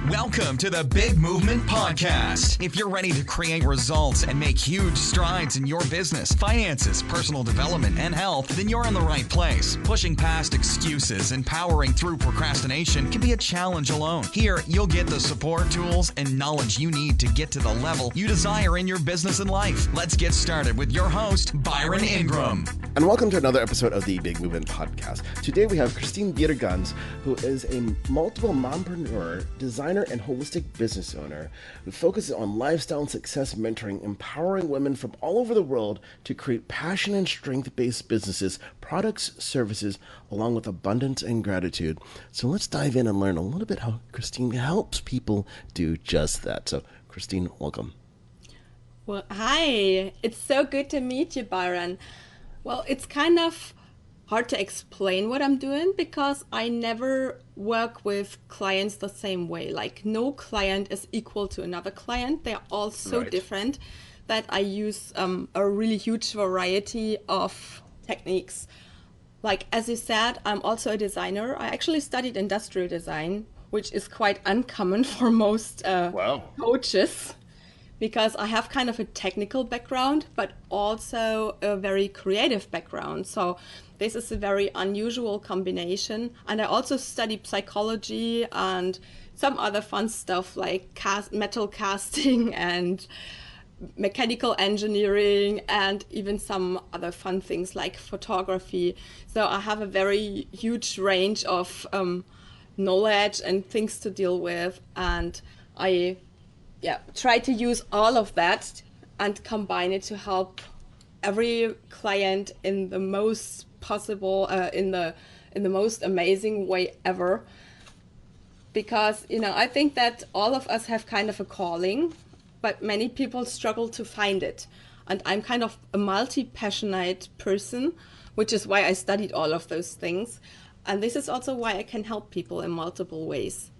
Welcome to the Big Movement Podcast. If you're ready to create results and make huge strides in your business, finances, personal development, and health, then you're in the right place. Pushing past excuses and powering through procrastination can be a challenge alone. Here, you'll get the support, tools, and knowledge you need to get to the level you desire in your business and life. Let's get started with your host, Byron Ingram. And welcome to another episode of the Big Movement Podcast. Today we have Christin Biergans, who is a multiple mompreneur, designer, and holistic business owner who focuses on lifestyle and success mentoring, empowering women from all over the world to create passion and strength-based businesses, products, services, along with abundance and gratitude. So let's dive in and learn a little bit how Christin helps people do just that. So Christin, welcome. Well, hi. It's so good to meet you, Byron. Well, it's kind of hard to explain what I'm doing because I never work with clients the same way. Like no client is equal to another client. They're all so different that I use a really huge variety of techniques. Like as you said, I'm also a designer. I actually studied industrial design, which is quite uncommon for most coaches, because I have kind of a technical background, but also a very creative background. So this is a very unusual combination. And I also studied psychology and some other fun stuff like metal casting and mechanical engineering and even some other fun things like photography. So I have a very huge range of knowledge and things to deal with. And I try to use all of that and combine it to help every client in the most possible, in the most amazing way ever. Because, I think that all of us have kind of a calling, but many people struggle to find it. And I'm kind of a multi-passionate person, which is why I studied all of those things. And this is also why I can help people in multiple ways.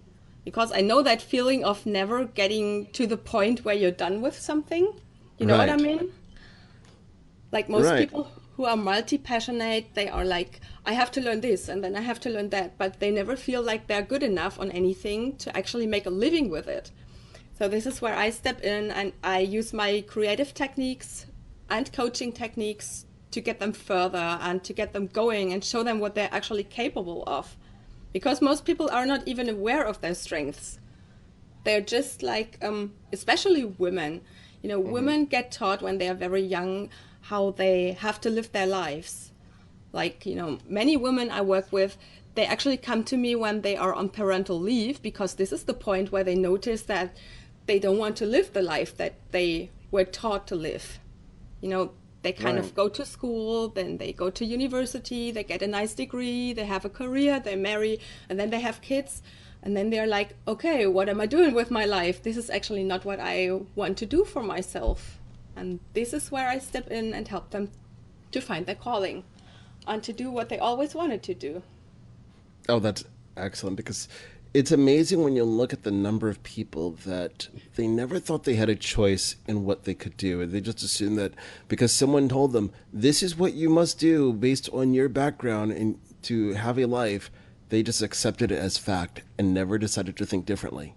Because I know that feeling of never getting to the point where you're done with something. You know what I mean? Like most people who are multi-passionate, they are like, I have to learn this and then I have to learn that. But they never feel like they're good enough on anything to actually make a living with it. So this is where I step in and I use my creative techniques and coaching techniques to get them further and to get them going and show them what they're actually capable of. Because most people are not even aware of their strengths. They're just like, especially women. Women get taught when they are very young how they have to live their lives. Like, many women I work with, they actually come to me when they are on parental leave because this is the point where they notice that they don't want to live the life that they were taught to live. They kind of go to school, then they go to university, they get a nice degree, they have a career, they marry, and then they have kids. And then they're like, okay, what am I doing with my life? This is actually not what I want to do for myself. And this is where I step in and help them to find their calling and to do what they always wanted to do. Oh, that's excellent, because it's amazing when you look at the number of people that they never thought they had a choice in what they could do. They just assumed that because someone told them, this is what you must do based on your background and to have a life, they just accepted it as fact and never decided to think differently.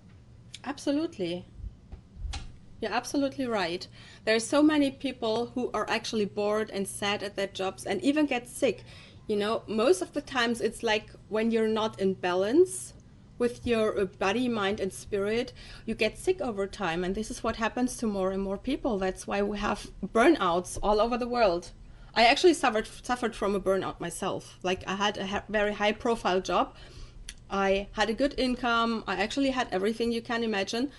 Absolutely. You're absolutely right. There are so many people who are actually bored and sad at their jobs and even get sick. Most of the times it's like when you're not in balance with your body, mind, and spirit, you get sick over time. And this is what happens to more and more people. That's why we have burnouts all over the world. I actually suffered from a burnout myself. Like I had a very high profile job. I had a good income. I actually had everything you can imagine.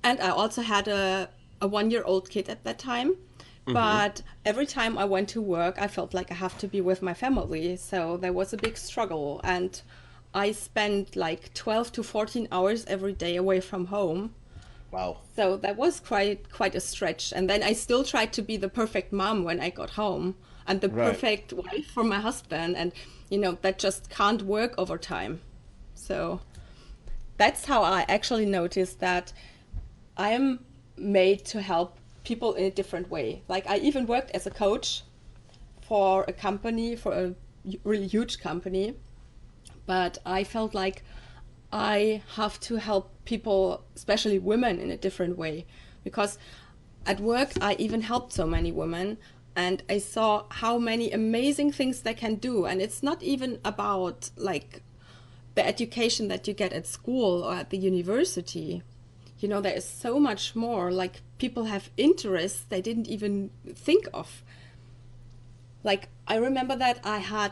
And I also had a 1-year-old kid at that time. Mm-hmm. But every time I went to work, I felt like I have to be with my family. So there was a big struggle. And I spent like 12 to 14 hours every day away from home. Wow. So that was quite a stretch. And then I still tried to be the perfect mom when I got home and the perfect wife for my husband. And, that just can't work over time. So that's how I actually noticed that I am made to help people in a different way. Like I even worked as a coach for a company, for a really huge company. But I felt like I have to help people, especially women, in a different way. Because at work, I even helped so many women, and I saw how many amazing things they can do. And it's not even about like the education that you get at school or at the university. You know, there is so much more. Like, people have interests they didn't even think of. Like, I remember that I had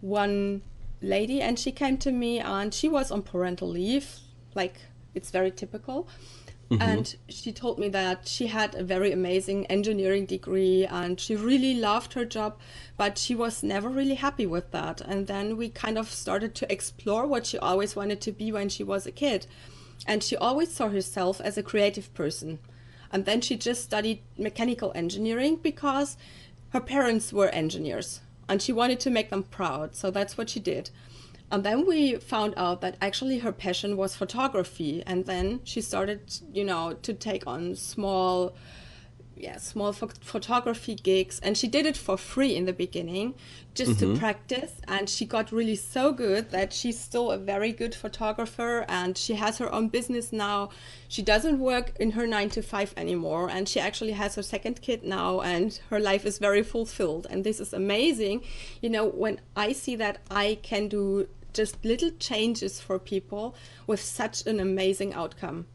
one lady, and she came to me, and she was on parental leave. Like, it's very typical. And she told me that she had a very amazing engineering degree and she really loved her job, but she was never really happy with that. And then we kind of started to explore what she always wanted to be when she was a kid. And she always saw herself as a creative person. And then she just studied mechanical engineering because her parents were engineers and she wanted to make them proud. So that's what she did. And then we found out that actually her passion was photography. And then she started, to take on small photography gigs. And she did it for free in the beginning, just to practice. And she got really so good that she's still a very good photographer. And she has her own business now. She doesn't work in her 9 to 5 anymore. And she actually has her second kid now. And her life is very fulfilled. And this is amazing. When I see that I can do just little changes for people with such an amazing outcome.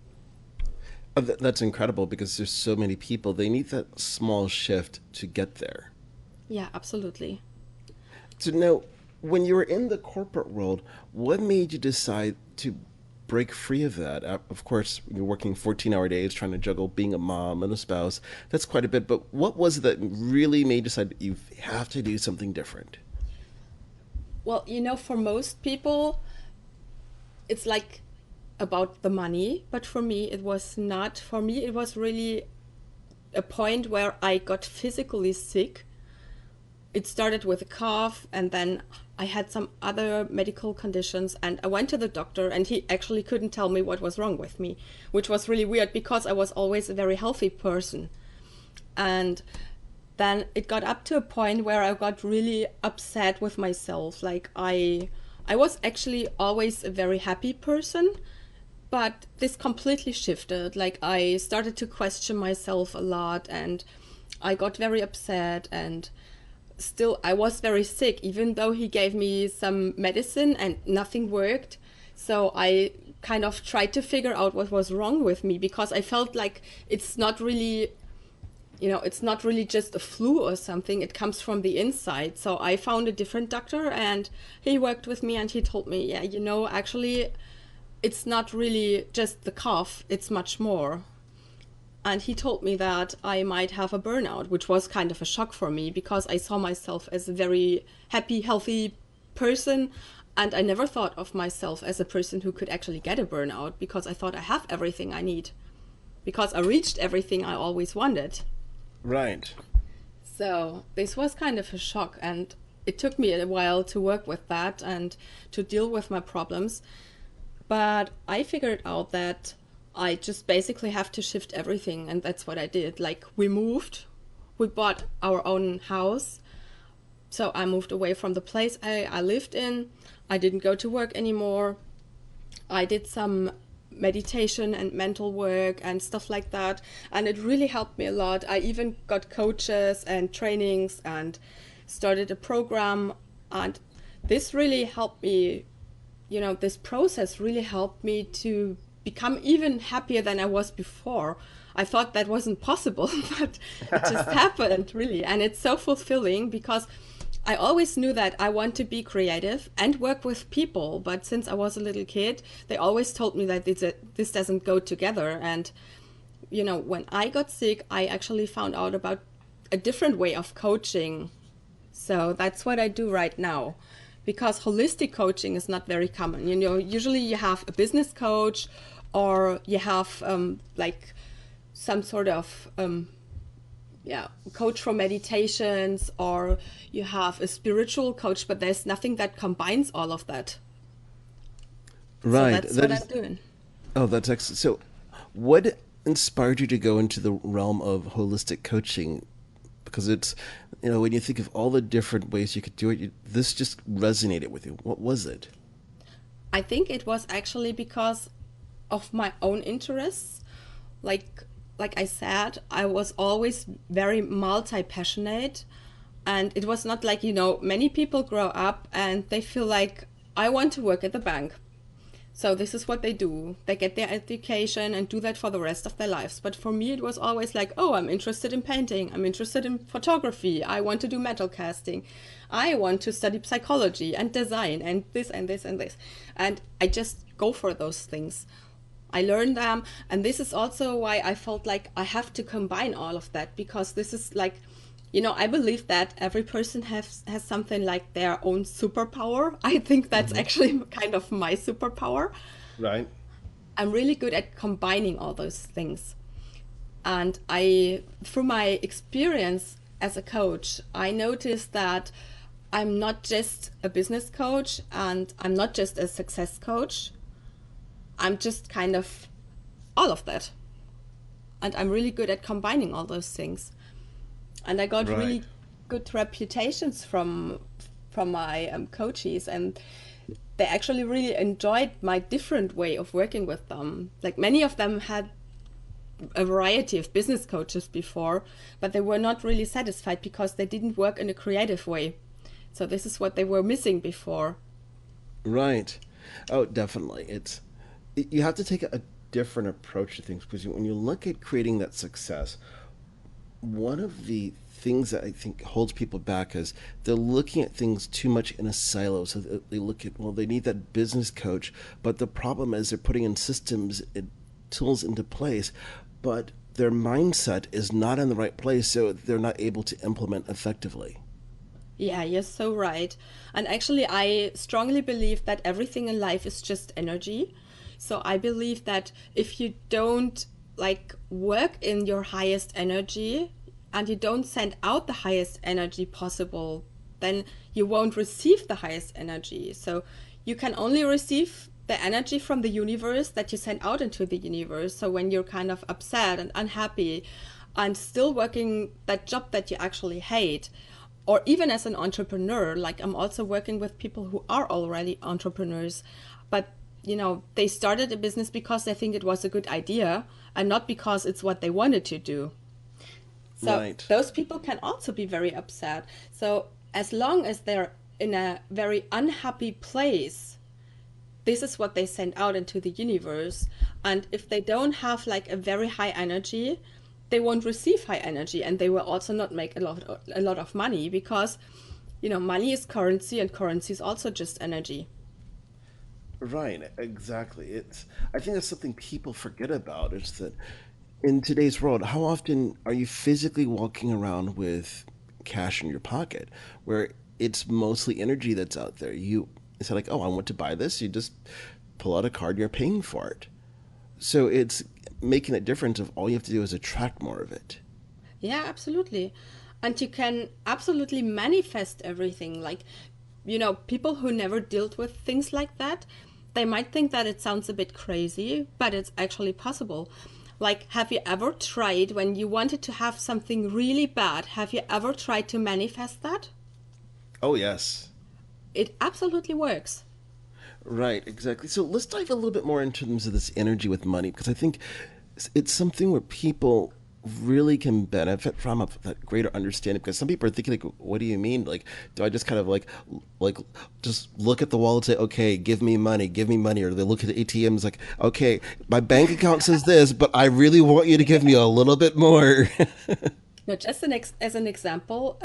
Oh, that's incredible, because there's so many people. They need that small shift to get there. Yeah, absolutely. So now, when you were in the corporate world, what made you decide to break free of that? Of course, you're working 14-hour days, trying to juggle being a mom and a spouse. That's quite a bit. But what was it that really made you decide that you have to do something different? Well, for most people, it's like about the money. But for me, it was not. For me, it was really a point where I got physically sick. It started with a cough, and then I had some other medical conditions, and I went to the doctor, and he actually couldn't tell me what was wrong with me, which was really weird because I was always a very healthy person. And then it got up to a point where I got really upset with myself. Like, I was actually always a very happy person, but this completely shifted. Like, I started to question myself a lot, and I got very upset, and still I was very sick, even though he gave me some medicine and nothing worked. So I kind of tried to figure out what was wrong with me, because I felt like it's not really just a flu or something. It comes from the inside. So I found a different doctor, and he worked with me, and he told me, actually, it's not really just the cough, it's much more. And he told me that I might have a burnout, which was kind of a shock for me, because I saw myself as a very happy, healthy person. And I never thought of myself as a person who could actually get a burnout, because I thought I have everything I need, because I reached everything I always wanted. Right. So this was kind of a shock, and it took me a while to work with that and to deal with my problems. But I figured out that I just basically have to shift everything, and that's what I did. Like, we bought our own house. So I moved away from the place I lived in. I didn't go to work anymore. I did some meditation and mental work and stuff like that, and it really helped me a lot. I even got coaches and trainings and started a program, and this really helped me. This process really helped me to become even happier than I was before. I thought that wasn't possible, but it just happened, really. And it's so fulfilling, because I always knew that I want to be creative and work with people. But since I was a little kid, they always told me that this doesn't go together. And, when I got sick, I actually found out about a different way of coaching. So that's what I do right now. Because holistic coaching is not very common. Usually you have a business coach, or you have like some sort of coach for meditations, or you have a spiritual coach, but there's nothing that combines all of that. Right. So that's what I'm doing. Oh, that's excellent. So what inspired you to go into the realm of holistic coaching? Because it's, when you think of all the different ways you could do it, this just resonated with you. What was it? I think it was actually because of my own interests. Like I said, I was always very multi-passionate, and it was not like, many people grow up and they feel like, I want to work at the bank. So this is what they do. They get their education and do that for the rest of their lives. But for me, it was always like, oh, I'm interested in painting. I'm interested in photography. I want to do metal casting. I want to study psychology and design and this and this and this. And I just go for those things. I learned them. And this is also why I felt like I have to combine all of that, because this is like, I believe that every person has something like their own superpower. I think that's actually kind of my superpower. Right. I'm really good at combining all those things. And through my experience as a coach, I noticed that I'm not just a business coach and I'm not just a success coach. I'm just kind of all of that. And I'm really good at combining all those things. And I got really good reputations from my coaches, and they actually really enjoyed my different way of working with them. Like, many of them had a variety of business coaches before, but they were not really satisfied because they didn't work in a creative way. So this is what they were missing before. Right. Oh, definitely. You have to take a different approach to things, because when you look at creating that success, one of the things that I think holds people back is they're looking at things too much in a silo. So they look at, well, they need that business coach, but the problem is they're putting in systems and tools into place, but their mindset is not in the right place, so they're not able to implement effectively. Yeah, you're so right. And actually, I strongly believe that everything in life is just energy. So I believe that if you don't work in your highest energy and you don't send out the highest energy possible, then you won't receive the highest energy. So you can only receive the energy from the universe that you send out into the universe. So when you're kind of upset and unhappy and still working that job that you actually hate, or even as an entrepreneur, like I'm also working with people who are already entrepreneurs, but they started a business because they think it was a good idea and not because it's what they wanted to do. So those people can also be very upset. So as long as they're in a very unhappy place, this is what they send out into the universe. And if they don't have a very high energy, they won't receive high energy, and they will also not make a lot of money, because money is currency, and currency is also just energy. Right, exactly. I think that's something people forget about, is that in today's world, how often are you physically walking around with cash in your pocket, where it's mostly energy that's out there? It's like, oh, I want to buy this. You just pull out a card, you're paying for it. So it's making a difference of all you have to do is attract more of it. Yeah, absolutely. And you can absolutely manifest everything. People who never dealt with things like that, they might think that it sounds a bit crazy, but it's actually possible. Have you ever tried, when you wanted to have something really bad, have you ever tried to manifest that? Oh, yes. It absolutely works. Right, exactly. So let's dive a little bit more in terms of this energy with money, because I think it's something where people really can benefit from that greater understanding. Because some people are thinking, what do you mean? Do I just kind of just look at the wall and say, okay, give me money, or they look at the ATMs like, okay, my bank account says this, but I really want you to give me a little bit more. No, just as an example,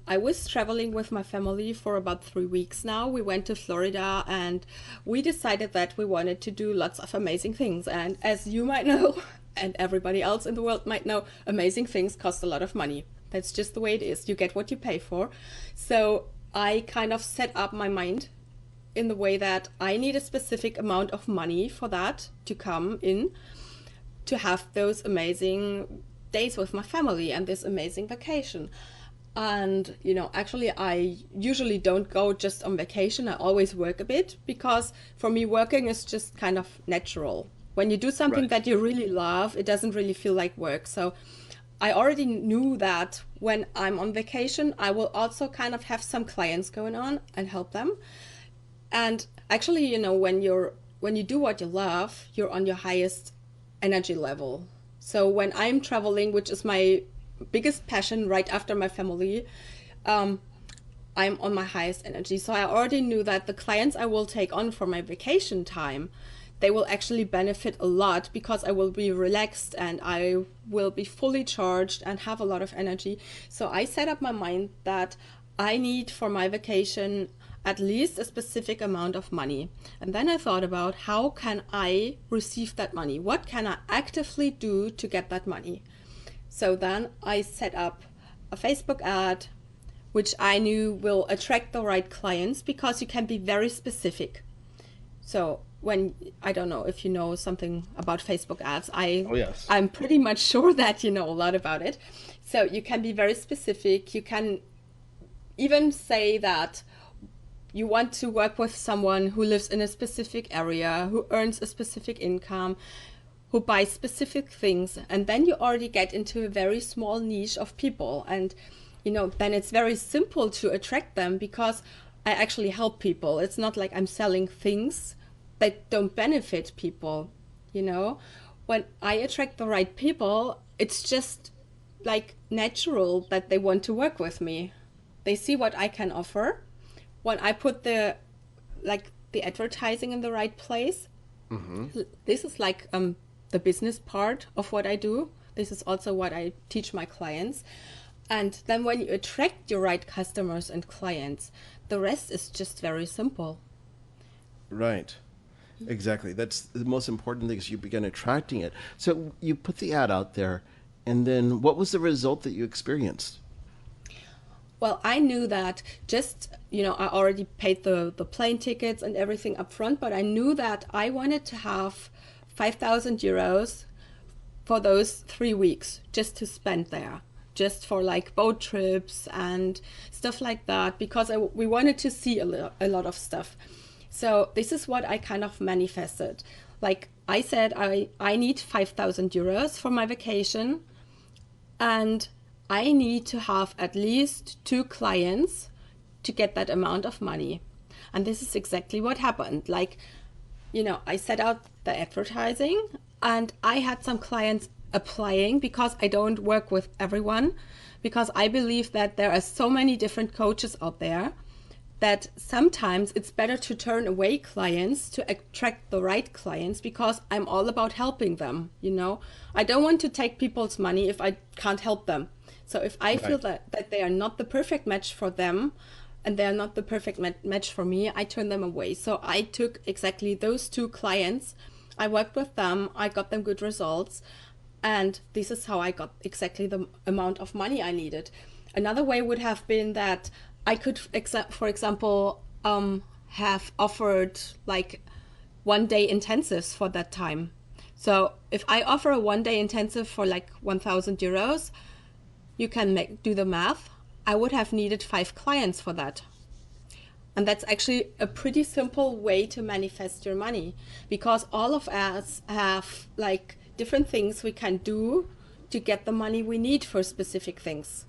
I was traveling with my family for about 3 weeks now. We went to Florida, and we decided that we wanted to do lots of amazing things. And as you might know, and everybody else in the world might know, amazing things cost a lot of money. That's just the way it is. You get what you pay for. So I kind of set up my mind in the way that I need a specific amount of money for that to come in, to have those amazing days with my family and this amazing vacation. And actually I usually don't go just on vacation. I always work a bit, because for me working is just kind of natural. When you do something that you really love, it doesn't really feel like work. So I already knew that when I'm on vacation, I will also kind of have some clients going on and help them. And Actually, when you do what you love, you're on your highest energy level. So when I'm traveling, which is my biggest passion right after my family, I'm on my highest energy. So I already knew that the clients I will take on for my vacation time, they will actually benefit a lot because I will be relaxed and I will be fully charged and have a lot of energy. So I set up my mind that I need for my vacation at least a specific amount of money. And then I thought about how can I receive that money? What can I actively do to get that money? So then I set up a Facebook ad, which I knew will attract the right clients because you can be very specific. So I don't know if you know something about Facebook ads. Oh, yes. I'm pretty much sure that you know a lot about it. So you can be very specific. You can even say that you want to work with someone who lives in a specific area, who earns a specific income, who buys specific things. And then you already get into a very small niche of people. And, then it's very simple to attract them because I actually help people. It's not like I'm selling things that don't benefit people. When I attract the right people, it's just like natural that they want to work with me. They see what I can offer. When I put the advertising in the right place, this is like the business part of what I do. This is also what I teach my clients. And then when you attract your right customers and clients, the rest is just very simple. Right. Exactly. That's the most important thing is you begin attracting it. So you put the ad out there, and then what was the result that you experienced? Well, I knew that I already paid the plane tickets and everything up front, but I knew that I wanted to have 5,000 euros for those 3 weeks just to spend there, just for like boat trips and stuff like that, because we wanted to see a lot of stuff. So this is what I kind of manifested. Like I said, I need 5,000 euros for my vacation, and I need to have at least 2 clients to get that amount of money. And this is exactly what happened. Like, I set out the advertising and I had some clients applying because I don't work with everyone, because I believe that there are so many different coaches out there that sometimes it's better to turn away clients to attract the right clients, because I'm all about helping them. I don't want to take people's money if I can't help them. So if I feel that they are not the perfect match for them and they are not the perfect match for me, I turn them away. So I took exactly those 2 clients. I worked with them. I got them good results. And this is how I got exactly the amount of money I needed. Another way would have been that I could, for example, have offered like 1-day intensives for that time. So if I offer a 1-day intensive for like 1,000 euros, you can do the math. I would have needed 5 clients for that. And that's actually a pretty simple way to manifest your money, because all of us have like different things we can do to get the money we need for specific things.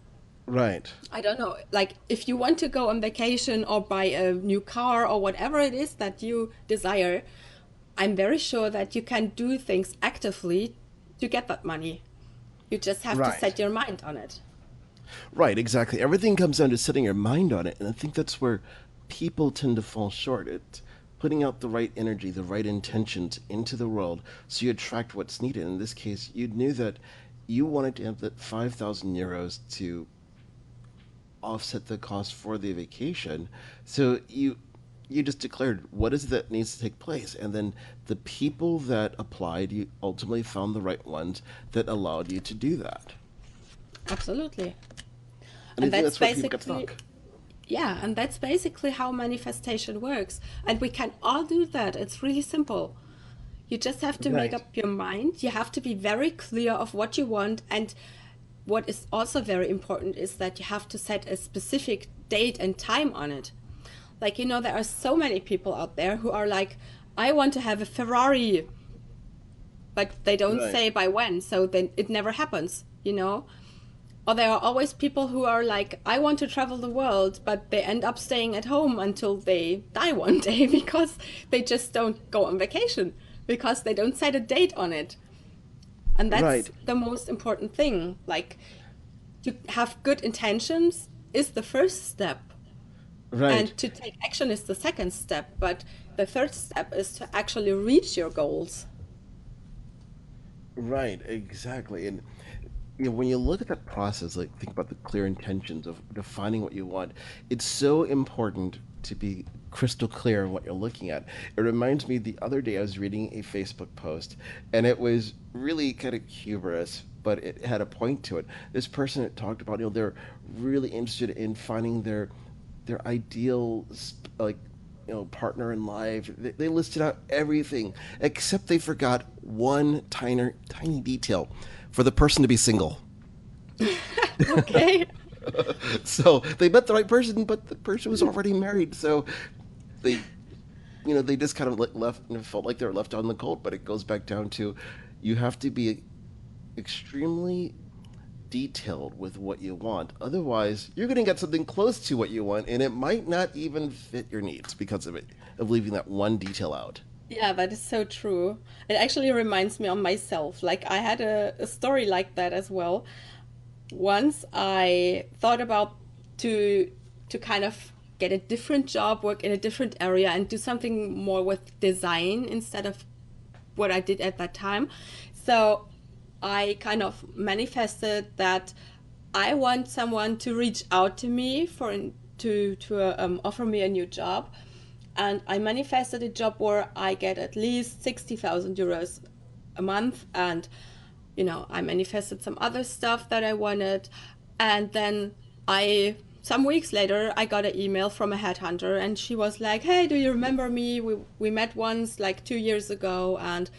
Right. I don't know, like if you want to go on vacation or buy a new car or whatever it is that you desire, I'm very sure that you can do things actively to get that money. You just have to set your mind on it. Right, exactly. Everything comes down to setting your mind on it. And I think that's where people tend to fall short. It's putting out the right energy, the right intentions into the world so you attract what's needed. In this case, you knew that you wanted to have that 5,000 euros to offset the cost for the vacation. So you just declared what is it that needs to take place, and then the people that applied, you ultimately found the right ones that allowed you to do that. Absolutely. And that's where people get stuck. Yeah, and that's basically how manifestation works. And we can all do that. It's really simple. You just have to make up your mind. You have to be very clear of what you want. And what is also very important is that you have to set a specific date and time on it. Like, there are so many people out there who are like, I want to have a Ferrari, but they don't say by when. So then it never happens, Or there are always people who are like, I want to travel the world, but they end up staying at home until they die one day because they just don't go on vacation, because they don't set a date on it. And that's Right. the most important thing. Like, to have good intentions is the first step. Right. And to take action is the second step. But the third step is to actually reach your goals. Right, exactly. And when you look at that process, like think about the clear intentions of defining what you want, it's so important to be crystal clear on what you're looking at. It reminds me, the other day I was reading a Facebook post, and it was really kind of humorous, but it had a point to it. This person had talked about, they're really interested in finding their ideal, like, partner in life. They listed out everything except they forgot one tiny detail: for the person to be single. Okay. So they met the right person, but the person was already married. So they, they just kind of left, felt like they were left out in the cold. But it goes back down to, you have to be extremely detailed with what you want. Otherwise, you're going to get something close to what you want, and it might not even fit your needs because of leaving that one detail out. Yeah, that is so true. It actually reminds me of myself. Like, I had a story like that as well. Once I thought about to kind of get a different job, work in a different area, and do something more with design instead of what I did at that time. So I kind of manifested that I want someone to reach out to me to offer me a new job. And I manifested a job where I get at least 60,000 euros a month. And, I manifested some other stuff that I wanted. And then some weeks later, I got an email from a headhunter, and she was like, hey, do you remember me? We met once like 2 years ago, and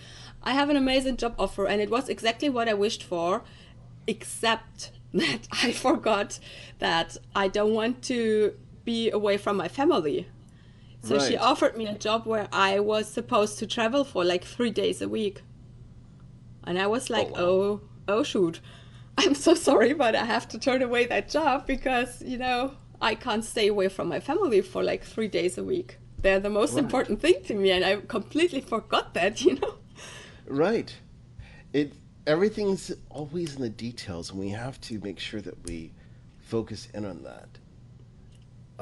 I have an amazing job offer. And it was exactly what I wished for, except that I forgot that I don't want to be away from my family. So she Right. offered me a job where I was supposed to travel for like 3 days a week. And I was like, Oh, wow. oh shoot. I'm so sorry, but I have to turn away that job because, I can't stay away from my family for like 3 days a week. They're the most Right. important thing to me, and I completely forgot that. Right. Everything's always in the details, and we have to make sure that we focus in on that.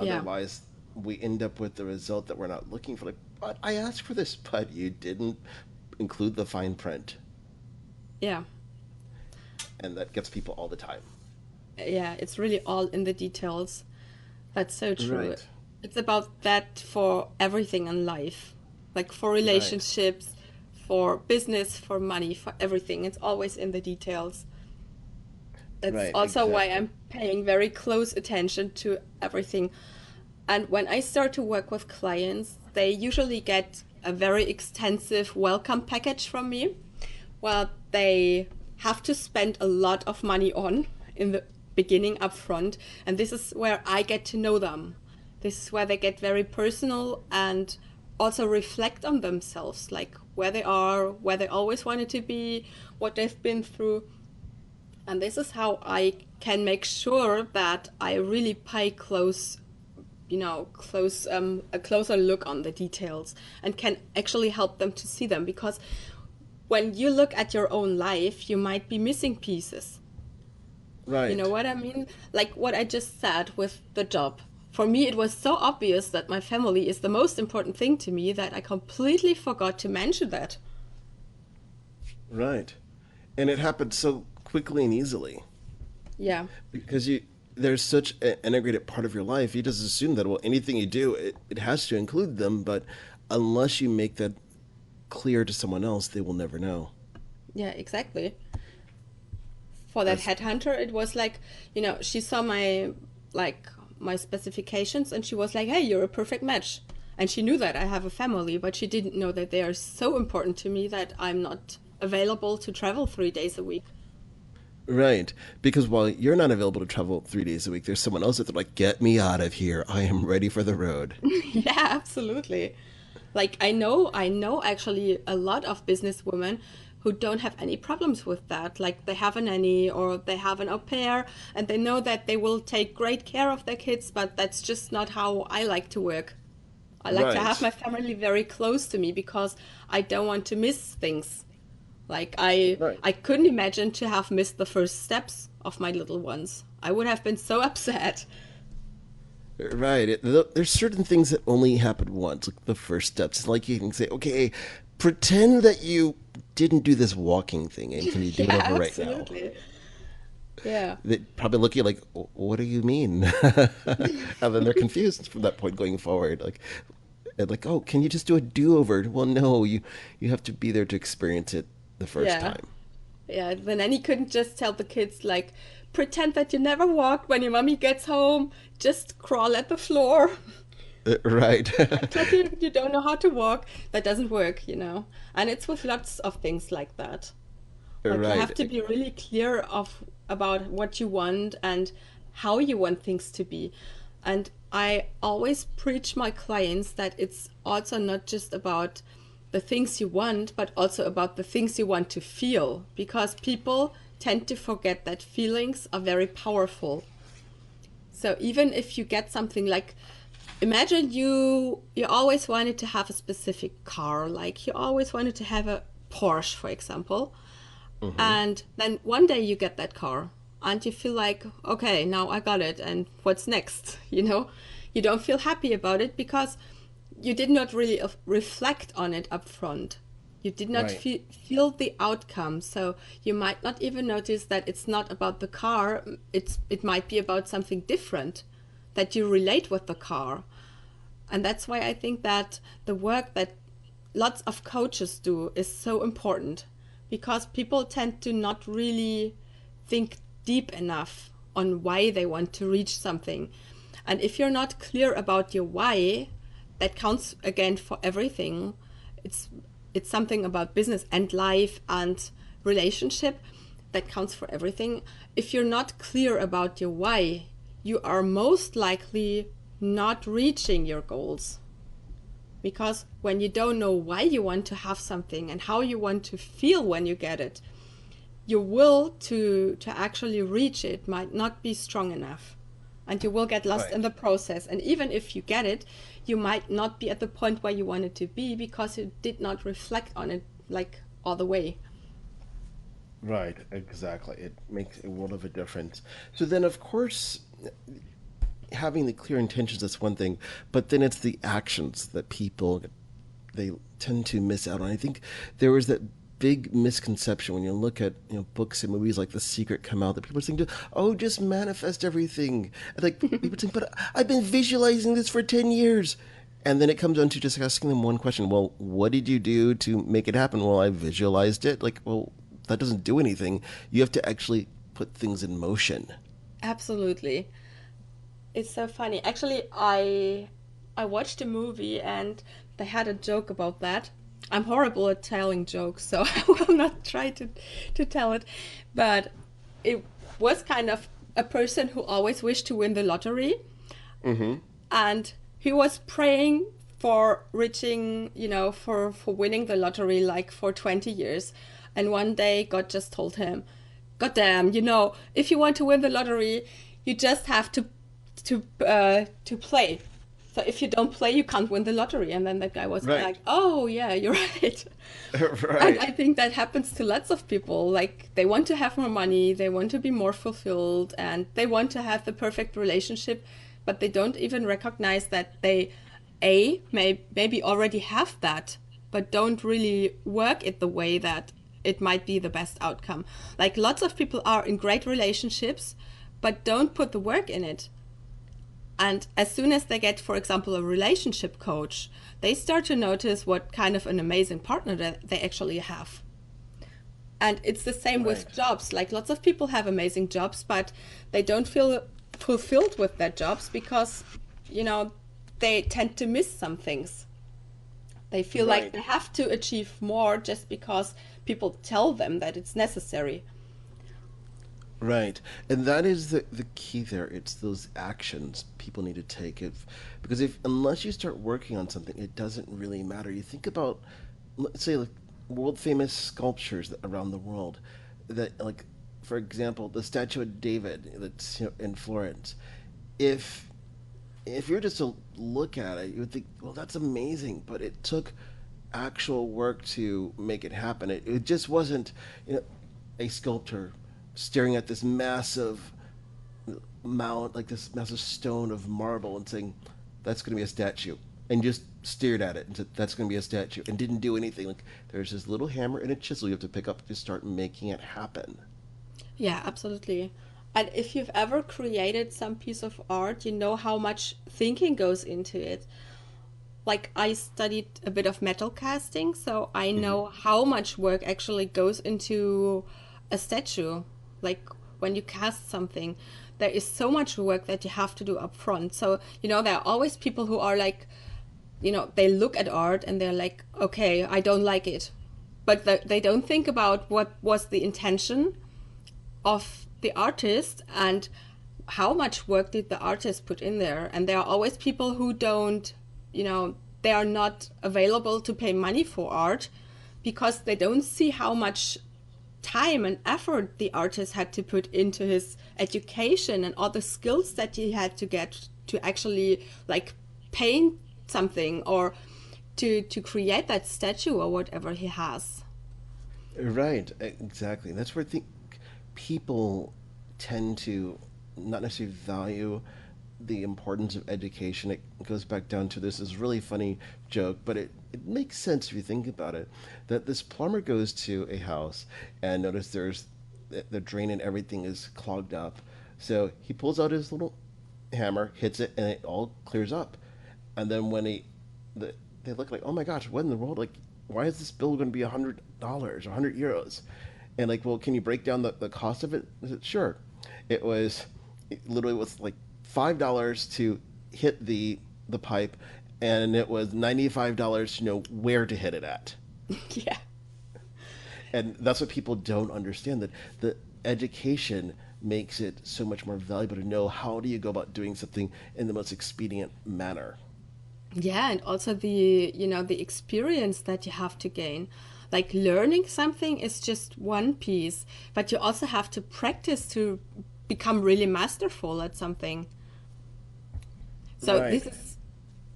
Yeah, Otherwise, we end up with the result that we're not looking for. Like, but I asked for this, but you didn't include the fine print, yeah, and that gets people all the time. yeah. It's really all in the details. That's so true. Right. It's about that for everything in life, like for Right. relationships, for business, for money, for everything. It's always in the details. That's Right. also why Exactly. I'm paying very close attention to everything. And when I start to work with clients, they usually get a very extensive welcome package from me, where they have to spend a lot of money on in the beginning upfront. And this is where I get to know them. This is where they get very personal and also reflect on themselves, like where they are, where they always wanted to be, what they've been through. And this is how I can make sure that I really pay a closer look on the details and can actually help them to see them. Because when you look at your own life, you might be missing pieces. You know Right. what I mean? Like what I just said with the job. For me, it was so obvious that my family is the most important thing to me that I completely forgot to mention that. Right. And it happened so quickly and easily Yeah. because there's such an integrated part of your life. You just assume that, well, anything you do, it has to include them, but unless you make that clear to someone else, they will never know. Yeah, exactly. For that That's headhunter, it was like, she saw my specifications, and she was like, "Hey, you're a perfect match." And she knew that I have a family, but she didn't know that they are so important to me that I'm not available to travel 3 days a week. right. Because while you're not available to travel 3 days a week, there's someone else that's like, get me out of here. I am ready for the road. Yeah, absolutely. Like I know actually a lot of business women who don't have any problems with that. Like they have a nanny or they have an au pair and they know that they will take great care of their kids, but that's just not how I like to work. I like to have Right. my family very close to me because I don't want to miss things. Like I Right. I couldn't imagine to have missed the first steps of my little ones. I would have been so upset. Right. There's certain things that only happen once, like the first steps. Like you can say, okay, pretend that you didn't do this walking thing, and can you do it Yeah, over right now? absolutely. Yeah. They probably look at you like, what do you mean? And then they're confused from that point going forward. Like, oh, can you just do a do-over? Well, no, you have to be there to experience it the first Yeah. time. Yeah, the nanny couldn't just tell the kids like pretend that you never walked when your mommy gets home. Just crawl at the floor. Right. Act like you don't know how to walk. That doesn't work, you know. And it's with lots of things like that. Like you have to Right. be really clear of about what you want and how you want things to be. And I always preach my clients that it's also not just about the things you want, but also about the things you want to feel, because people tend to forget that feelings are very powerful. So even if you get something like, imagine you always wanted to have a specific car, like you always wanted to have a Porsche, for example, and then one day you get that car and you feel like, okay, now I got it, and what's next? You know, you don't feel happy about it because you did not really reflect on it up front. You did not Right. feel the outcome, so you might not even notice that it's not about the car. It might be about something different that you relate with the car. And that's why I think that the work that lots of coaches do is so important, because people tend to not really think deep enough on why they want to reach something. And if you're not clear about your why, that counts again for everything. It's it's something about business and life and relationship that counts for everything. If you're not clear about your why, you are most likely not reaching your goals. Because when you don't know why you want to have something and how you want to feel when you get it, your will to actually reach it might not be strong enough. And you will get lost in Right. the process. And even if you get it, you might not be at the point where you wanted to be because you did not reflect on it like all the way. Right, exactly. It makes a world of a difference. So then, of course, having the clear intentions is one thing, but then it's the actions that people they tend to miss out on. I think there was that big misconception when you look at books and movies like The Secret come out that people are saying, "Oh, just manifest everything." And like people saying, "But I've been visualizing this for 10 years." And then it comes down to just asking them one question. Well, what did you do to make it happen? Well, I visualized it. Like, well, that doesn't do anything. You have to actually put things in motion. Absolutely. It's so funny. Actually, I watched a movie and they had a joke about that. I'm horrible at telling jokes, so I will not try to tell it. But it was kind of a person who always wished to win the lottery, and he was praying for reaching, for winning the lottery like for 20 years. And one day God just told him, God damn, if you want to win the lottery, you just have to play. So if you don't play, you can't win the lottery. And then that guy was Right. like, oh yeah, you're right. And Right. I think that happens to lots of people. Like they want to have more money, they want to be more fulfilled, and they want to have the perfect relationship, but they don't even recognize that they, maybe already have that, but don't really work it the way that it might be the best outcome. Like lots of people are in great relationships, but don't put the work in it. And as soon as they get, for example, a relationship coach, they start to notice what kind of an amazing partner that they actually have. And it's the same with Right. jobs. Like lots of people have amazing jobs, but they don't feel fulfilled with their jobs because, you know, they tend to miss some things. They feel like Right. they have to achieve more just because people tell them that it's necessary. Right. And that is the key there. It's those actions people need to take. Because if unless you start working on something, it doesn't really matter. You think about, let's say, like world famous sculptures around the world that, like, for example, the statue of David that's, in Florence. If if you're just to look at it, you would think, well, that's amazing, but it took actual work to make it happen. It just wasn't, a sculptor staring at this massive mount, like this massive stone of marble, and saying, "That's going to be a statue," and just stared at it and said, "That's going to be a statue," and didn't do anything. Like there's this little hammer and a chisel you have to pick up to start making it happen. Yeah, absolutely. And if you've ever created some piece of art, you know how much thinking goes into it. Like I studied a bit of metal casting, so I know how much work actually goes into a statue. Like when you cast something, there is so much work that you have to do up front. So, there are always people who are like, they look at art and they're like, okay, I don't like it. But they don't think about what was the intention of the artist and how much work did the artist put in there. And there are always people who don't, they are not available to pay money for art because they don't see how much time and effort the artist had to put into his education and all the skills that he had to get to actually like paint something or to create that statue or whatever he has. Right, exactly. That's where I think people tend to not necessarily value the importance of education. It goes back down to this really funny joke, but it makes sense if you think about it. That this plumber goes to a house and notice there's the drain and everything is clogged up. So he pulls out his little hammer, hits it, and it all clears up. And then when they look like, oh my gosh, what in the world? Like, why is this bill going to be $100 or €100? And like, well, can you break down the cost of it? I said, sure. It literally was like $5 to hit the pipe, and it was $95 to know where to hit it at. Yeah. And that's what people don't understand, that the education makes it so much more valuable to know how do you go about doing something in the most expedient manner. Yeah, and also the experience that you have to gain. Like learning something is just one piece, but you also have to practice to become really masterful at something. So Right.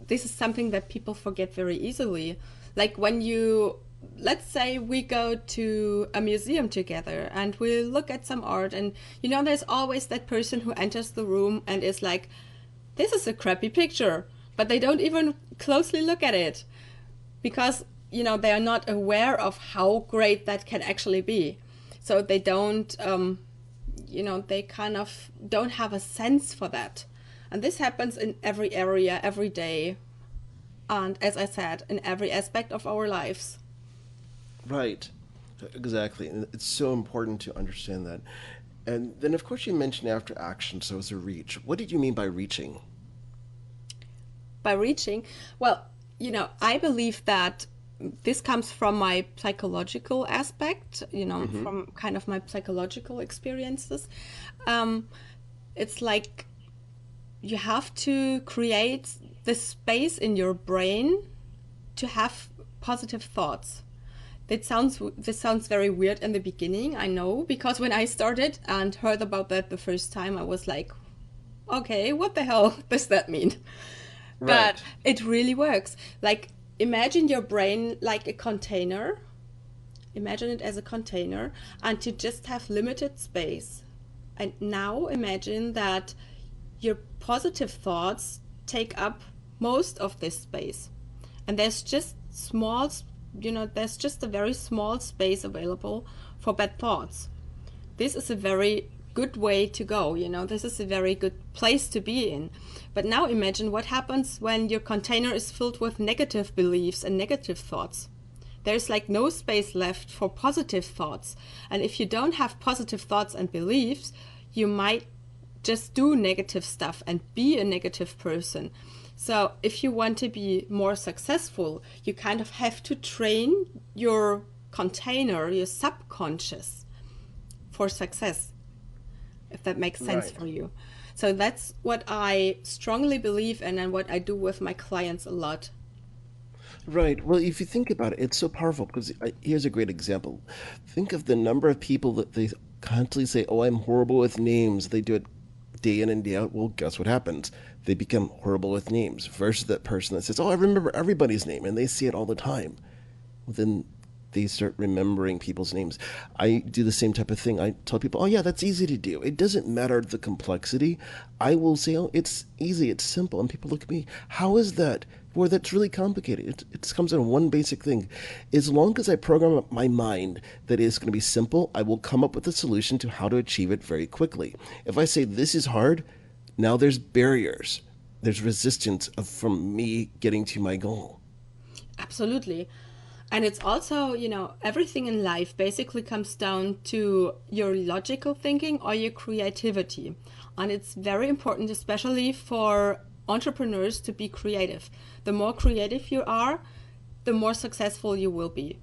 this is something that people forget very easily. Like let's say we go to a museum together and we look at some art, and there's always that person who enters the room and is like, this is a crappy picture, but they don't even closely look at it because they are not aware of how great that can actually be. So they don't they kind of don't have a sense for that. And this happens in every area, every day. And as I said, in every aspect of our lives. Right. Exactly. And it's so important to understand that. And then, of course, you mentioned after action, so it's a reach. What did you mean by reaching? By reaching, well, I believe that this comes from my psychological aspect, from kind of my psychological experiences. It's like you have to create the space in your brain to have positive thoughts. This sounds very weird in the beginning, I know, because when I started and heard about that the first time, I was like, okay, what the hell does that mean? Right. But it really works. Like, imagine your brain like a container. Imagine it as a container, and to just have limited space. And now imagine that your positive thoughts take up most of this space. And there's just there's just a very small space available for bad thoughts. This is a very good way to go, this is a very good place to be in. But now imagine what happens when your container is filled with negative beliefs and negative thoughts. There's like no space left for positive thoughts. And if you don't have positive thoughts and beliefs, you might just do negative stuff and be a negative person. So if you want to be more successful, you kind of have to train your container, your subconscious, for success. if that makes sense Right. for you. So that's what I strongly believe in and what I do with my clients a lot. Right. Well, if you think about it, it's so powerful because here's a great example. Think of the number of people that they constantly say, "Oh, I'm horrible with names." They do it day in and day out. Well, guess what happens? They become horrible with names versus that person that says, "Oh, I remember everybody's name," and they see it all the time. Well, then they start remembering people's names. I do the same type of thing. I tell people, "Oh, yeah, that's easy to do. It doesn't matter the complexity." I will say, "Oh, it's easy. It's simple." And people look at me, "How is that?" Well, that's really complicated. It comes down to one basic thing. As long as I program up my mind that it's going to be simple, I will come up with a solution to how to achieve it very quickly. If I say this is hard, now there's barriers. There's resistance from me getting to my goal. Absolutely. And it's also, everything in life basically comes down to your logical thinking or your creativity. And it's very important, especially for entrepreneurs, to be creative. The more creative you are, the more successful you will be.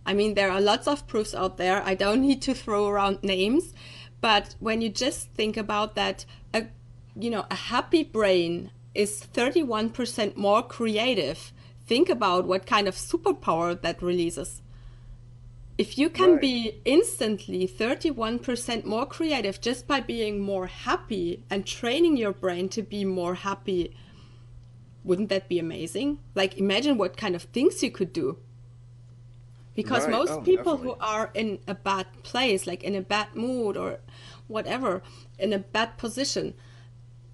I mean, there are lots of proofs out there. I don't need to throw around names, but when you just think about that, a happy brain is 31% more creative. Think about what kind of superpower that releases. If you can Right. be instantly 31% more creative just by being more happy and training your brain to be more happy, wouldn't that be amazing? Like, imagine what kind of things you could do. Because Right. most Oh, people who definitely. are in a bad place, like in a bad mood or whatever, in a bad position,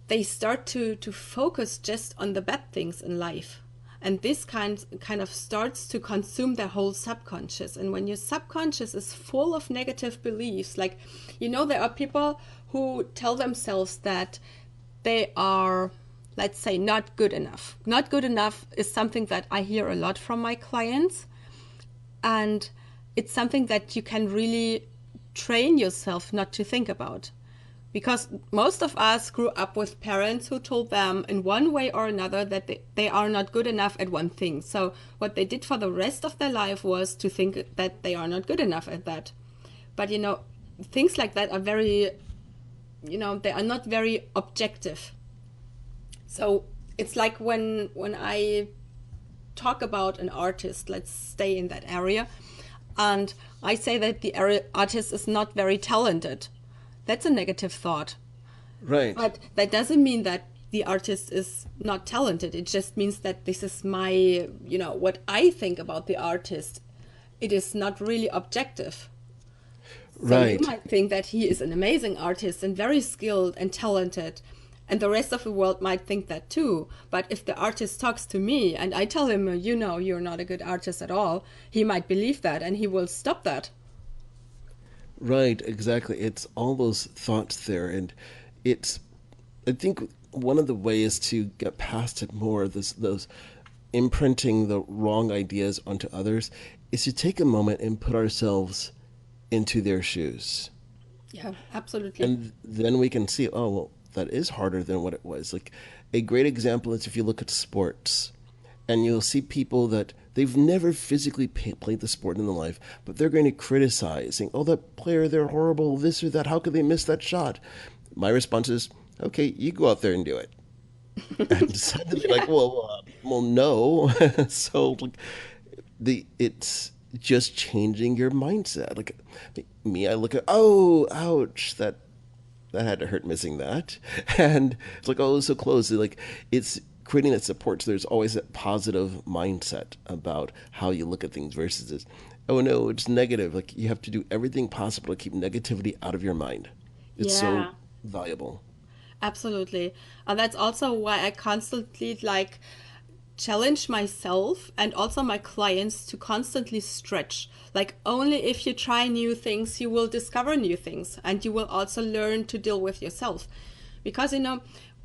they start to focus just on the bad things in life. And this kind of starts to consume their whole subconscious. And when your subconscious is full of negative beliefs, like, there are people who tell themselves that they are, let's say, not good enough. Not good enough is something that I hear a lot from my clients. And it's something that you can really train yourself not to think about. Because most of us grew up with parents who told them in one way or another that they are not good enough at one thing. So what they did for the rest of their life was to think that they are not good enough at that. But things like that are very, they are not very objective. So it's like when I talk about an artist, let's stay in that area, and I say that the artist is not very talented. That's a negative thought. Right. But that doesn't mean that the artist is not talented. It just means that this is my, what I think about the artist. It is not really objective. So you Right. might think that he is an amazing artist and very skilled and talented, and the rest of the world might think that too. But if the artist talks to me and I tell him, you're not a good artist at all, he might believe that and he will stop that. Right, exactly. It's all those thoughts there, and it's. I think one of the ways to get past it more, this those imprinting the wrong ideas onto others, is to take a moment and put ourselves into their shoes, Yeah, absolutely. and then we can see, oh well, that is harder than what it was. Like a great example is if you look at sports, and you'll see people that they've never physically played the sport in their life, but they're going to criticize, saying, "Oh, that player, they're horrible, this or that. How could they miss that shot?" My response is, "Okay, you go out there and do it." And suddenly, like, Yeah. well, no. So, like, it's just changing your mindset. Like me, I look at, oh, ouch, that had to hurt missing that. And it's like, oh, it was so close. Like it's creating that support. So there's always that positive mindset about how you look at things versus this, oh no, it's negative. Like you have to do everything possible to keep negativity out of your mind. It's so Yeah. valuable. Absolutely. And that's also why I constantly challenge myself and also my clients to constantly stretch. Like, only if you try new things, you will discover new things and you will also learn to deal with yourself. Because,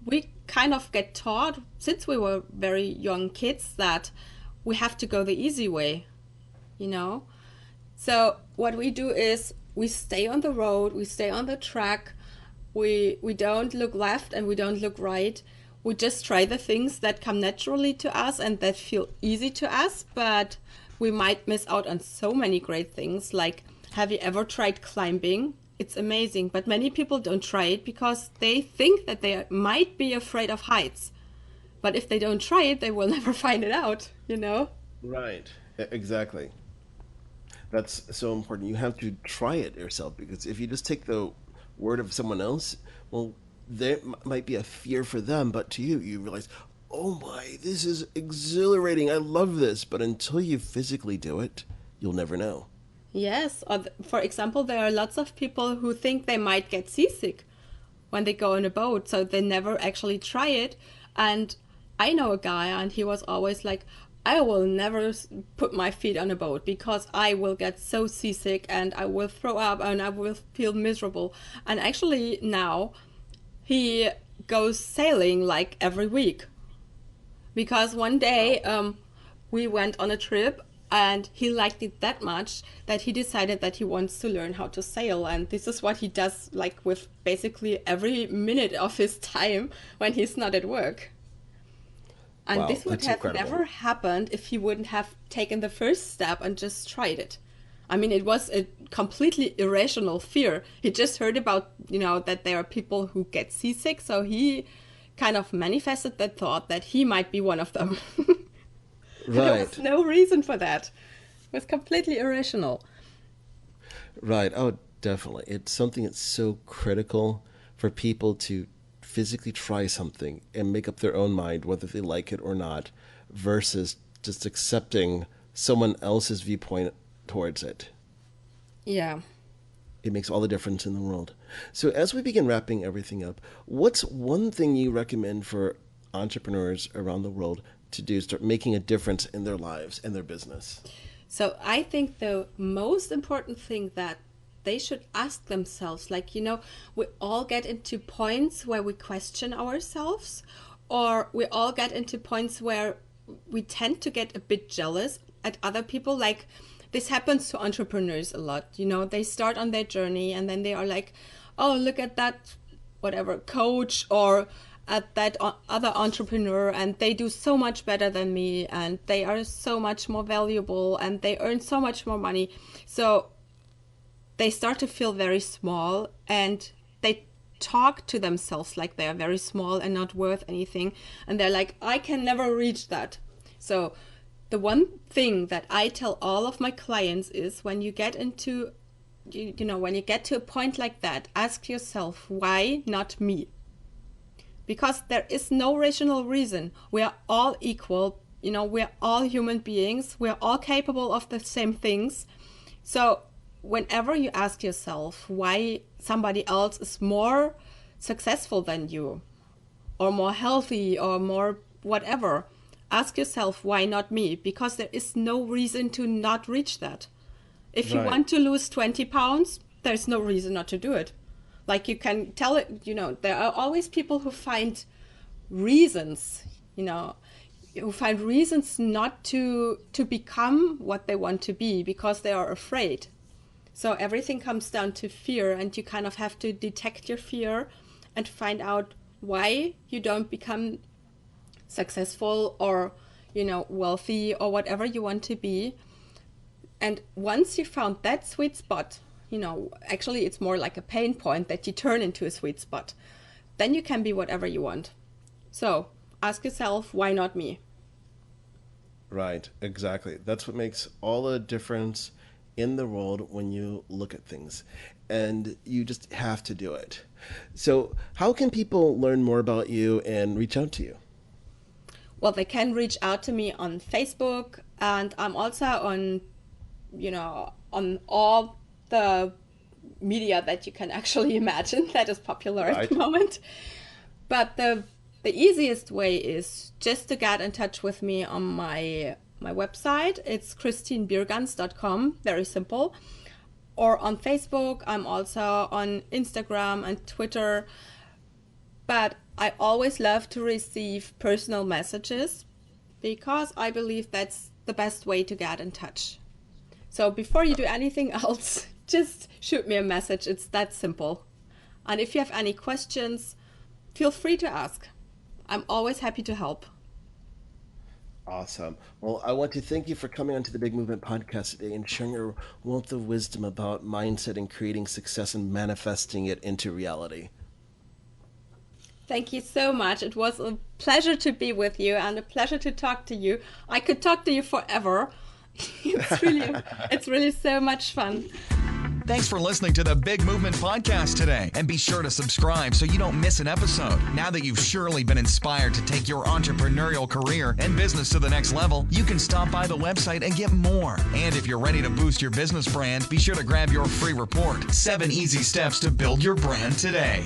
we kind of get taught since we were very young kids that we have to go the easy way, you know? So what we do is we stay on the road, we stay on the track, we don't look left and we don't look right. We just try the things that come naturally to us and that feel easy to us, but we might miss out on so many great things. Like, have you ever tried climbing? it's amazing. But many people don't try it because they think that they might be afraid of heights. But if they don't try it, they will never find it out, you know? Right. Exactly. That's so important. You have to try it yourself, because if you just take the word of someone else, well, there might be a fear for them, but to you, you realize, oh my, this is exhilarating. I love this. But until you physically do it, you'll never know. Yes. Or for example, there are lots of people who think they might get seasick when they go on a boat, so they never actually try it. And I know a guy, and he was always like, I will never put my feet on a boat because I will get so seasick and I will throw up and I will feel miserable. And actually now he goes sailing like every week, because one day we went on a trip and he liked it that much that he decided that he wants to learn how to sail. And this is what he does, like with basically every minute of his time when he's not at work. And Wow, this would that's have incredible. never happened if he wouldn't have taken the first step and just tried it. I mean, it was a completely irrational fear. He just heard about, that there are people who get seasick, so he kind of manifested that thought that he might be one of them. There was Right. no reason for that. It was completely irrational. Right. Oh, definitely. It's something that's so critical for people to physically try something and make up their own mind whether they like it or not, versus just accepting someone else's viewpoint towards it. Yeah. It makes all the difference in the world. So, as we begin wrapping everything up, what's one thing you recommend for entrepreneurs around the world to do, start making a difference in their lives and their business? So I think the most important thing that they should ask themselves, like, we all get into points where we question ourselves, or we all get into points where we tend to get a bit jealous at other people. Like, this happens to entrepreneurs a lot. They start on their journey and then they are like, oh, look at that, whatever, coach, or at that other entrepreneur, and they do so much better than me, and they are so much more valuable, and they earn so much more money. So they start to feel very small, and they talk to themselves like they are very small and not worth anything. And they're like, I can never reach that. So the one thing that I tell all of my clients is, when you get into, when you get to a point like that, ask yourself, why not me? Because there is no rational reason. We are all equal. We're all human beings. We're all capable of the same things. So whenever you ask yourself why somebody else is more successful than you, or more healthy, or more whatever, ask yourself, why not me? Because there is no reason to not reach that. If you Right. want to lose 20 pounds, there's no reason not to do it. Like, you can tell it, there are always people who find reasons, who find reasons not to become what they want to be because they are afraid. So everything comes down to fear, and you kind of have to detect your fear and find out why you don't become successful or, wealthy or whatever you want to be. And once you found that sweet spot, actually it's more like a pain point that you turn into a sweet spot, then you can be whatever you want. So ask yourself, why not me? Right, exactly. That's what makes all the difference in the world when you look at things. And you just have to do it. So, how can people learn more about you and reach out to you? Well, they can reach out to me on Facebook, and I'm also on, on all the media that you can actually imagine that is popular at Right. the moment. But the easiest way is just to get in touch with me on my website. It's christinbiergans.com, very simple. Or on Facebook. I'm also on Instagram and Twitter. But I always love to receive personal messages, because I believe that's the best way to get in touch. So before you do anything else, just shoot me a message. It's that simple. And if you have any questions, feel free to ask. I'm always happy to help. Awesome. Well, I want to thank you for coming onto the Big Movement podcast today and sharing your wealth of wisdom about mindset and creating success and manifesting it into reality. Thank you so much. It was a pleasure to be with you and a pleasure to talk to you. I could talk to you forever. It's really so much fun. Thanks for listening to the Big Movement Podcast today. And be sure to subscribe so you don't miss an episode. Now that you've surely been inspired to take your entrepreneurial career and business to the next level, you can stop by the website and get more. And if you're ready to boost your business brand, be sure to grab your free report, 7 Easy Steps to Build Your Brand Today.